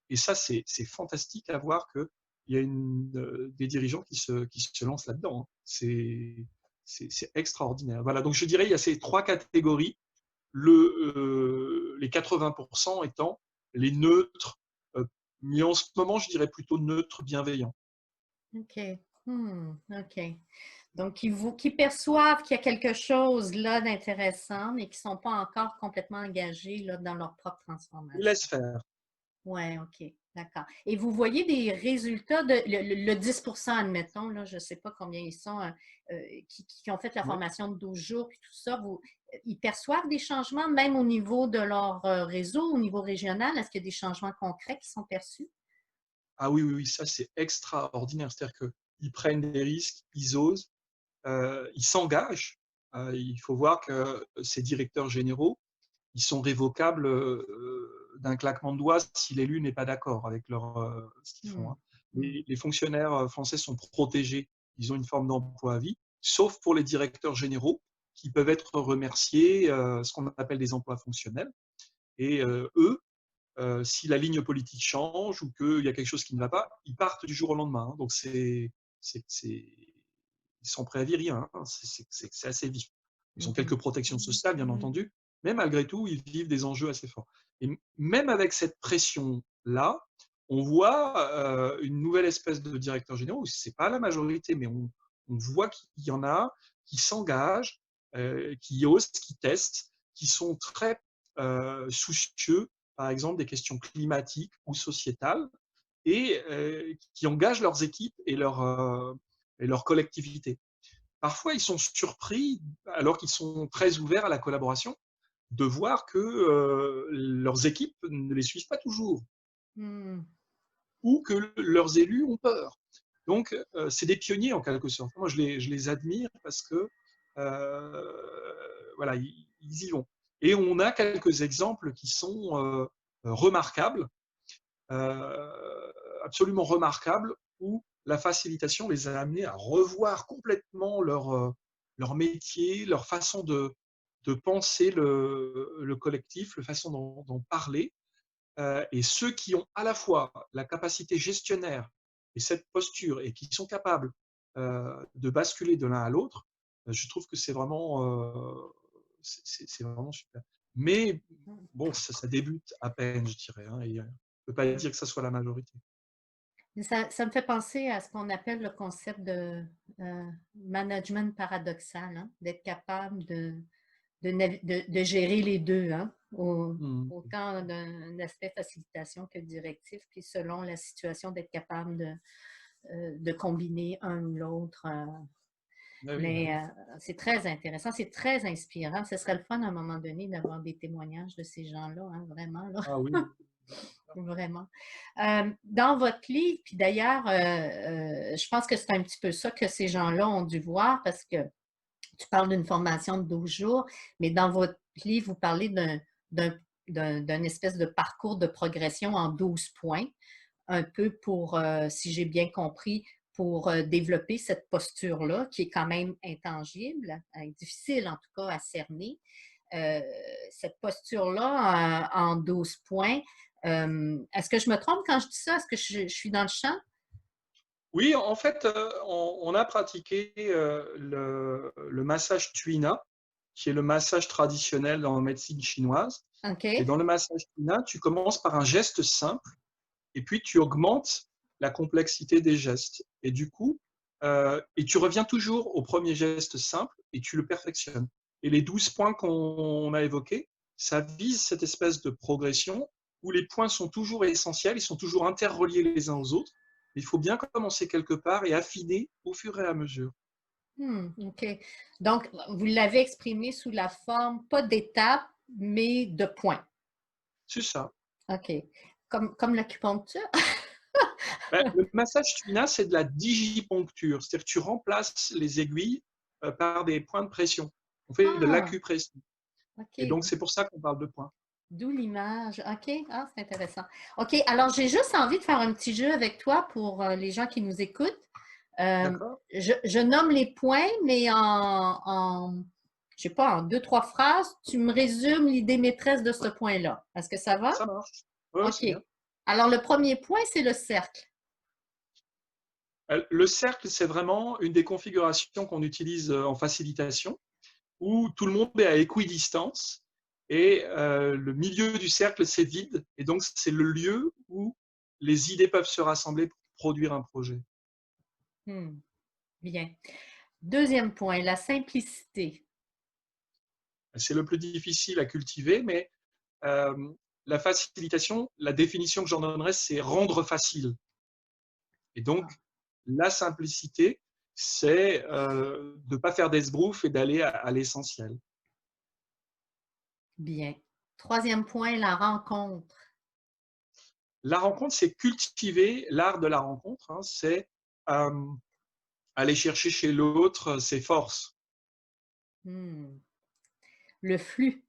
Et ça, c'est fantastique à voir qu'il y a des dirigeants qui se lancent là-dedans. C'est extraordinaire. Voilà, donc je dirais il y a ces trois catégories, les 80% étant les neutres, mais en ce moment, je dirais plutôt neutres bienveillants. OK. OK. Donc, qui perçoivent qu'il y a quelque chose là d'intéressant, mais qui ne sont pas encore complètement engagés là, dans leur propre Ils transformation. laissent faire. Oui, OK. D'accord. Et vous voyez des résultats le 10%, admettons, là, je ne sais pas combien ils sont, qui ont fait la Ouais. formation de 12 jours, puis tout ça, ils perçoivent des changements, même au niveau de leur réseau, au niveau régional? Est-ce qu'il y a des changements concrets qui sont perçus? Ah oui, oui, oui, ça c'est extraordinaire. C'est-à-dire qu'ils prennent des risques, ils osent, ils s'engagent. Il faut voir que ces directeurs généraux, ils sont révocables d'un claquement de doigts si l'élu n'est pas d'accord avec ce qu'ils font. Hmm. Hein. Hmm. Les fonctionnaires français sont protégés, ils ont une forme d'emploi à vie, sauf pour les directeurs généraux qui peuvent être remerciés, ce qu'on appelle des emplois fonctionnels. Et eux, si la ligne politique change ou qu'il y a quelque chose qui ne va pas, ils partent du jour au lendemain. Hein. Donc, sans préavis, rien. Hein. C'est assez vif. Ils ont quelques Mhm. protections sociales, bien entendu, mais malgré tout, ils vivent des enjeux assez forts. Et même avec cette pression-là, on voit une nouvelle espèce de directeur général, ce n'est pas la majorité, mais on voit qu'il y en a qui s'engagent, qui osent, qui testent, qui sont très soucieux, par exemple, des questions climatiques ou sociétales, et qui engagent leurs équipes et leur collectivité. Parfois, ils sont surpris, alors qu'ils sont très ouverts à la collaboration, de voir que leurs équipes ne les suivent pas toujours Hmm. ou que leurs élus ont peur. Donc, c'est des pionniers en quelque sorte. Moi, je les admire parce que voilà, ils y vont. Et on a quelques exemples qui sont remarquables, absolument remarquables, où la facilitation les a amenés à revoir complètement leur métier, leur façon de penser le collectif, la façon d'en parler. Et ceux qui ont à la fois la capacité gestionnaire et cette posture et qui sont capables de basculer de l'un à l'autre, je trouve que c'est vraiment super. Mais bon, ça débute à peine, je dirais. Hein, et on ne peut pas dire que ça soit la majorité. Ça me fait penser à ce qu'on appelle le concept de management paradoxal, hein, d'être capable de gérer les deux, hein, Mmh. autant d'un aspect facilitation que directif, puis selon la situation, d'être capable de combiner un ou l'autre. Ah oui. Mais c'est très intéressant, c'est très inspirant. Ce serait le fun à un moment donné d'avoir des témoignages de ces gens-là, hein, vraiment. Là. Ah oui. Vraiment. Dans votre livre, puis d'ailleurs, je pense que c'est un petit peu ça que ces gens-là ont dû voir parce que tu parles d'une formation de 12 jours, mais dans votre livre, vous parlez d'un espèce de parcours de progression en 12 points, un peu pour, si j'ai bien compris, pour développer cette posture-là, qui est quand même intangible, difficile en tout cas à cerner. Euh, cette posture-là en 12 points. Est-ce que je me trompe quand je dis ça? Est-ce que je suis dans le champ? Oui, en fait, on a pratiqué le massage Tuina, qui est le massage traditionnel dans la médecine chinoise. Et OK. dans le massage Tuina, tu commences par un geste simple et puis tu augmentes la complexité des gestes. Et du coup, et tu reviens toujours au premier geste simple et tu le perfectionnes. Et les 12 points qu'on a évoqués, ça vise cette espèce de progression où les points sont toujours essentiels, ils sont toujours interreliés les uns aux autres. Il faut bien commencer quelque part et affiner au fur et à mesure. OK. Donc, vous l'avez exprimé sous la forme, pas d'étapes, mais de points. C'est ça. OK. Comme l'acupuncture? Ben, le massage tuina, c'est de la digiponcture, c'est-à-dire que tu remplaces les aiguilles par des points de pression. On fait de Ah, l'acupression. Et OK. donc, c'est pour ça qu'on parle de points. D'où l'image. OK. Ah, c'est intéressant. OK. Alors, j'ai juste envie de faire un petit jeu avec toi pour les gens qui nous écoutent. D'accord? Je nomme les points, mais je sais pas, en deux, trois phrases, tu me résumes l'idée maîtresse de ce point-là. Est-ce que ça va? Ça marche. Oui, OK. c'est bien. Alors, le premier point, c'est le cercle. Le cercle, c'est vraiment une des configurations qu'on utilise en facilitation, où tout le monde est à équidistance et le milieu du cercle, c'est vide. Et donc, c'est le lieu où les idées peuvent se rassembler pour produire un projet. Hmm, bien. Deuxième point, la simplicité. C'est le plus difficile à cultiver, mais la facilitation, la définition que j'en donnerais, c'est rendre facile. Et donc, Ah, la simplicité, c'est de ne pas faire d'esbrouf et d'aller à l'essentiel. bien. Troisième point, la rencontre. La rencontre, c'est cultiver l'art de la rencontre, hein, c'est euh, aller chercher chez l'autre ses forces. Hmm. Le flux.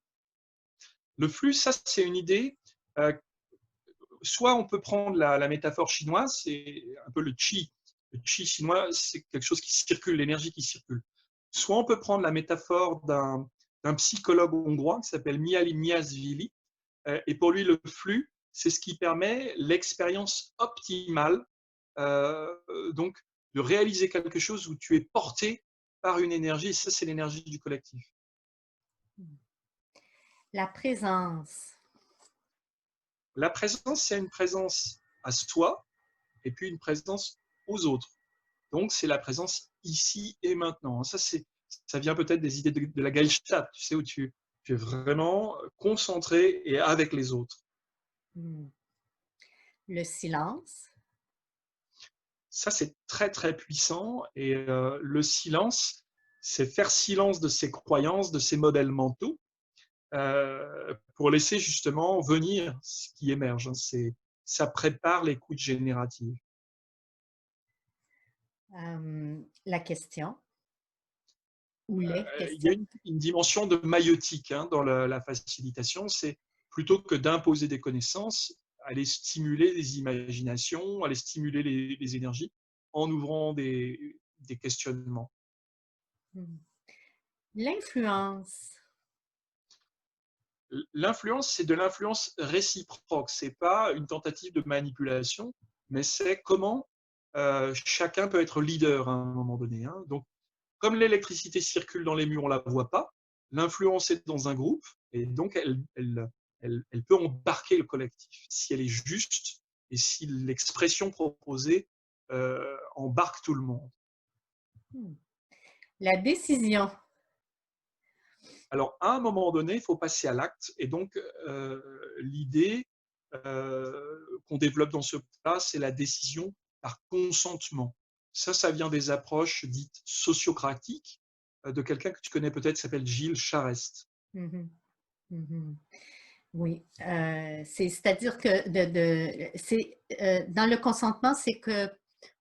Le flux, ça, c'est une idée. euh, Soit on peut prendre la métaphore chinoise, c'est un peu le qi. Le qi chinois, c'est quelque chose qui circule, l'énergie qui circule. Soit on peut prendre la métaphore d'un psychologue hongrois qui s'appelle Mihaly Csikszentmihalyi, et pour lui, le flux, c'est ce qui permet l'expérience optimale, euh, donc de réaliser quelque chose où tu es porté par une énergie, et ça, c'est l'énergie du collectif. La présence. La présence, c'est une présence à soi, et puis une présence aux autres. Donc, c'est la présence ici et maintenant. Ça vient peut-être des idées de la Geilstadt, tu sais, où tu es vraiment concentré et avec les autres. Hmm. Le silence. Ça, c'est très, très puissant. Et le silence, c'est faire silence de ses croyances, de ses modèles mentaux, pour laisser justement venir ce qui émerge. Ça prépare l'écoute générative. La question ou les Il y a questions. une dimension de maïeutique, hein, dans la facilitation. C'est plutôt que d'imposer des connaissances, aller stimuler les imaginations, aller stimuler les énergies en ouvrant des questionnements. Hmm. L'influence. L'influence, c'est de l'influence réciproque. C'est pas une tentative de manipulation, mais c'est comment chacun peut être leader à un moment donné, hein. Donc, comme l'électricité circule dans les murs, on la voit pas. L'influence est dans un groupe et donc elle peut embarquer le collectif si elle est juste et si l'expression proposée embarque tout le monde. Hmm. La décision. Alors, à un moment donné, il faut passer à l'acte. Et donc, l'idée qu'on développe dans ce cas, c'est la décision par consentement. Ça vient des approches dites sociocratiques de quelqu'un que tu connais peut-être, qui s'appelle Gilles Charest. Mhm. Mhm. Oui, c'est-à-dire que dans le consentement, c'est que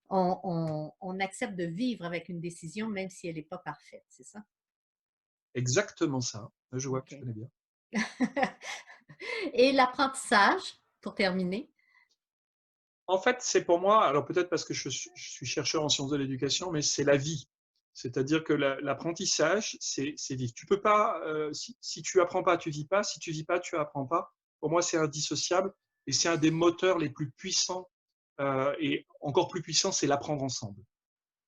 on accepte de vivre avec une décision même si elle n'est pas parfaite, c'est ça? Exactement ça. Je vois que tu OK. connais bien. Et l'apprentissage, pour terminer. En fait, c'est pour moi, alors peut-être parce que je suis chercheur en sciences de l'éducation, mais c'est la vie. C'est-à-dire que l'apprentissage, c'est vivre. Tu peux pas, si tu apprends pas, tu vis pas. Si tu vis pas, tu apprends pas. Pour moi, c'est indissociable et c'est un des moteurs les plus puissants. Et encore plus puissant, c'est l'apprendre ensemble.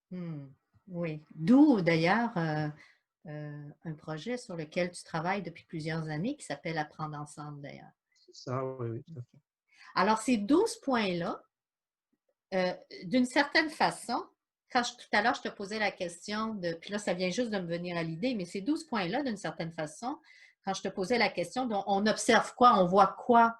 Hmm. Oui. D'où d'ailleurs un projet sur lequel tu travailles depuis plusieurs années qui s'appelle Apprendre ensemble d'ailleurs. C'est ça, oui, oui, tout à fait. Alors, ces 12 points-là, euh, d'une certaine façon, tout à l'heure, je te posais la question de, puis là, ça vient juste de me venir à l'idée, mais ces 12 points-là, d'une certaine façon, quand je te posais la question, on observe quoi, on voit quoi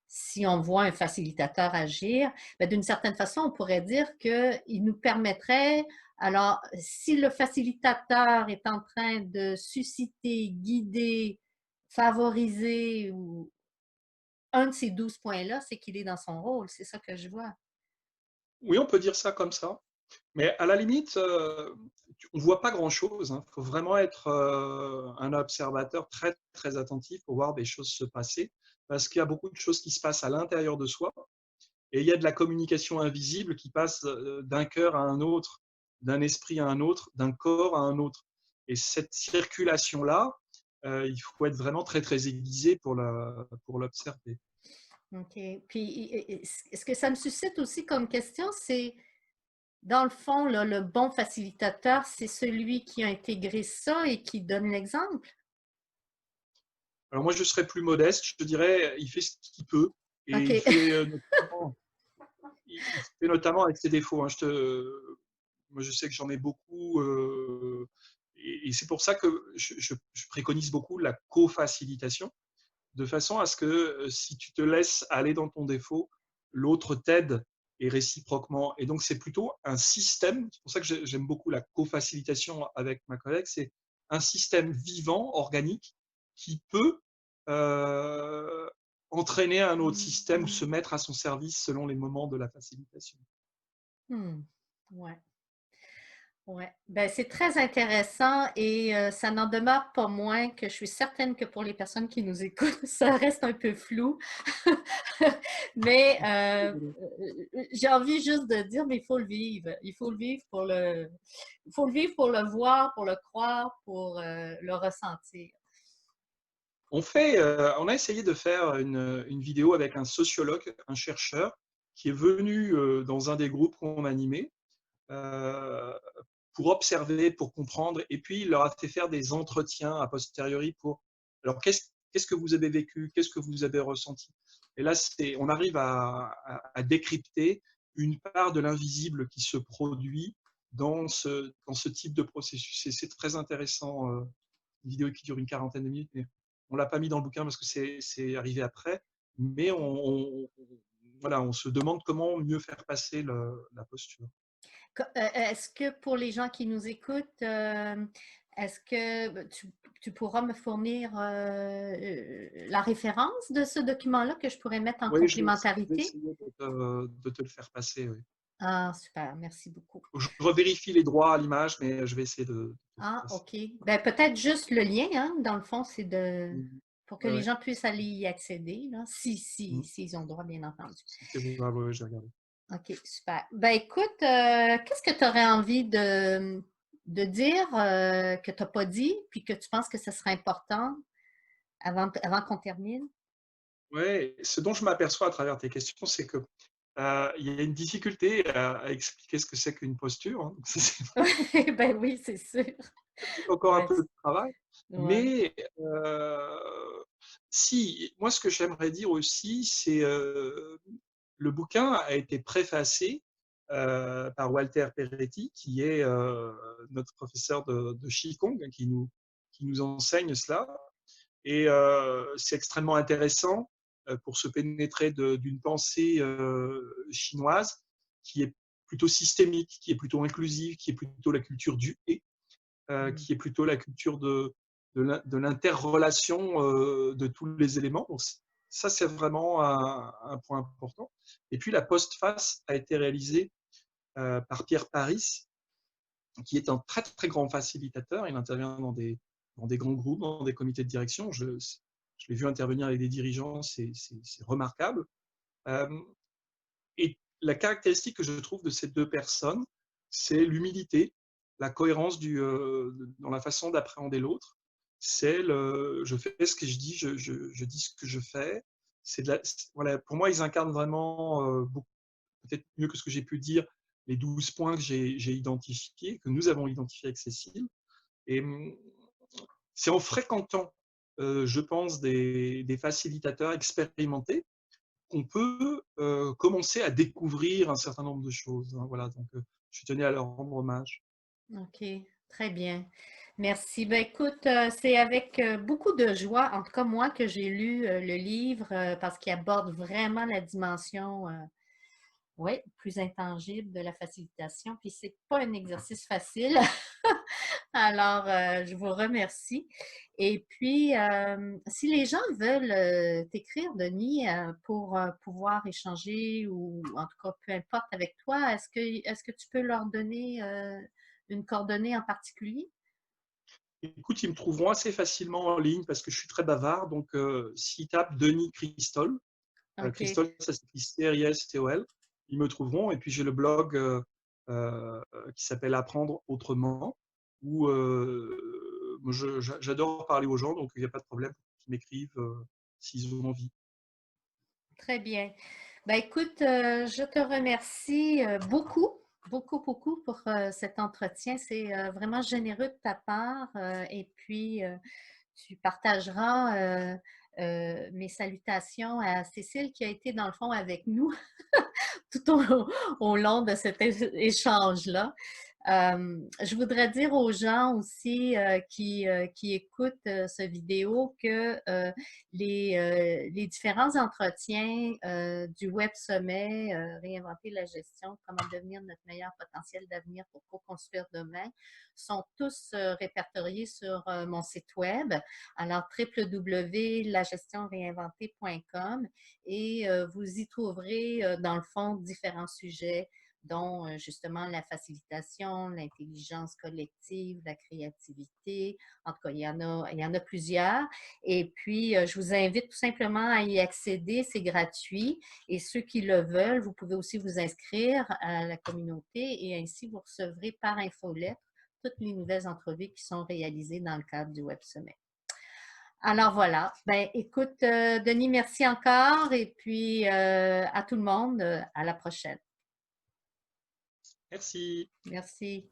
si on voit un facilitateur agir, bien, d'une certaine façon, on pourrait dire qu'il nous permettrait, alors, si le facilitateur est en train de susciter, guider, favoriser ou un de ces 12 points-là, c'est qu'il est dans son rôle. C'est ça que je vois. Oui, on peut dire ça comme ça. Mais à la limite, on ne voit pas grand-chose. Il faut vraiment être un observateur très, très attentif pour voir des choses se passer, parce qu'il y a beaucoup de choses qui se passent à l'intérieur de soi, et il y a de la communication invisible qui passe d'un cœur à un autre, d'un esprit à un autre, d'un corps à un autre. Et cette circulation-là, il faut être vraiment très, très aiguisé pour l'observer. OK. Puis, ce que ça me suscite aussi comme question, c'est, dans le fond, là, le bon facilitateur, c'est celui qui a intégré ça et qui donne l'exemple. Alors moi, je serais plus modeste, je te dirais, il fait ce qu'il peut, et OK. il fait notamment avec ses défauts. Hein. Moi, je sais que j'en ai beaucoup, et c'est pour ça que je préconise beaucoup la co-facilitation, de façon à ce que si tu te laisses aller dans ton défaut, l'autre t'aide et réciproquement. Et donc, c'est plutôt un système, c'est pour ça que j'aime beaucoup la co-facilitation avec ma collègue, c'est un système vivant, organique, qui peut euh, entraîner un autre système ou se mettre à son service selon les moments de la facilitation. Hmm. Ouais. Ouais. Ben, c'est très intéressant et ça n'en demeure pas moins que je suis certaine que pour les personnes qui nous écoutent, ça reste un peu flou. Mais j'ai envie juste de dire, mais il faut le vivre. Il faut le vivre il faut le vivre pour le voir, pour le croire, pour le ressentir. On a essayé de faire une vidéo avec un sociologue, un chercheur, qui est venu dans un des groupes qu'on animait euh, pour observer, pour comprendre, et puis il leur a fait faire des entretiens a posteriori pour, alors qu'est-ce que vous avez vécu, qu'est-ce que vous avez ressenti. Et là, on arrive à décrypter une part de l'invisible qui se produit dans ce type de processus. Et c'est très intéressant, une vidéo qui dure une quarantaine de minutes, mais on ne l'a pas mis dans le bouquin parce que c'est arrivé après, mais voilà, on se demande comment mieux faire passer la posture. Est-ce que pour les gens qui nous écoutent, est-ce que tu pourras me fournir la référence de ce document-là que je pourrais mettre en Oui, je vais complémentarité? essayer de te le faire passer. Oui. Ah, super, merci beaucoup. Je revérifie les droits à l'image, mais je vais essayer de te le faire Ah, passer. OK. Ben, peut-être juste le lien, hein, dans le fond, c'est pour que Ouais, les ouais. gens puissent aller y accéder, là, Mm. s'ils ont droit, bien entendu. Si c'est vous, ouais, ouais, j'ai regardé. OK, super. Ben, écoute, qu'est-ce que tu aurais envie de dire que tu n'as pas dit, puis que tu penses que ce serait important avant qu'on termine? Ouais, ce dont je m'aperçois à travers tes questions, c'est que il y a une difficulté à expliquer ce que c'est qu'une posture. Hein. Donc, Oui, ben oui, c'est sûr. c'est encore un Ouais, peu de travail. ouais. Mais si, moi, ce que j'aimerais dire aussi, c'est le bouquin a été préfacé par Walter Peretti, qui est notre professeur de Qigong, qui nous enseigne cela. Et c'est extrêmement intéressant pour se pénétrer d'une pensée chinoise qui est plutôt systémique, qui est plutôt inclusive, qui est plutôt la culture du et, Mm. qui est plutôt la culture de l'interrelation de tous les éléments. Donc, ça, c'est vraiment un point important. Et puis, la postface a été réalisée par Pierre Paris, qui est un très, très grand facilitateur. Il intervient dans des grands groupes, dans des comités de direction. Je l'ai vu intervenir avec des dirigeants, c'est remarquable. Euh, et la caractéristique que je trouve de ces deux personnes, c'est l'humilité, la cohérence dans la façon d'appréhender l'autre. C'est je fais ce que je dis, je dis ce que je fais. Voilà, pour moi, ils incarnent vraiment, peut-être mieux que ce que j'ai pu dire, les 12 points que j'ai identifiés, que nous avons identifiés avec Cécile. Et c'est en fréquentant, je pense, des facilitateurs expérimentés qu'on peut commencer à découvrir un certain nombre de choses. Hein, voilà, donc je tenais à leur rendre hommage. OK, très bien. Merci. Ben, écoute, c'est avec beaucoup de joie, en tout cas moi, que j'ai lu le livre parce qu'il aborde vraiment la dimension oui, plus intangible de la facilitation. Puis c'est pas un exercice facile. Alors, je vous remercie. Et puis, si les gens veulent t'écrire, Denis, pour pouvoir échanger ou en tout cas, peu importe avec toi, est-ce que tu peux leur donner une coordonnée en particulier? Écoute, ils me trouveront assez facilement en ligne parce que je suis très bavard. Donc, s'ils tapent Denis Christol, OK, Christol, ça s'écrit C-R-I-S-T-O-L, ils me trouveront. Et puis, j'ai le blog qui s'appelle Apprendre autrement, où j'adore parler aux gens, donc il n'y a pas de problème qu'ils m'écrivent s'ils ont envie. très bien. Ben, écoute, je te remercie beaucoup, beaucoup, beaucoup pour cet entretien. C'est vraiment généreux de ta part. Et puis, tu partageras mes salutations à Cécile qui a été dans le fond avec nous tout au long de cet échange-là. Je voudrais dire aux gens aussi qui écoutent ce vidéo que les différents entretiens du Web Sommet, Réinventer la gestion, comment devenir notre meilleur potentiel d'avenir pour co-construire demain, sont tous répertoriés sur mon site web. Alors, www.lagestionréinventée.com et vous y trouverez dans le fond différents sujets dont justement la facilitation, l'intelligence collective, la créativité. En tout cas, il y en a plusieurs. Et puis, je vous invite tout simplement à y accéder. C'est gratuit. Et ceux qui le veulent, vous pouvez aussi vous inscrire à la communauté et ainsi vous recevrez par infolettre toutes les nouvelles entrevues qui sont réalisées dans le cadre du Web Sommet. Alors voilà. Ben, écoute, Denis, merci encore et puis à tout le monde, à la prochaine. Merci. Merci.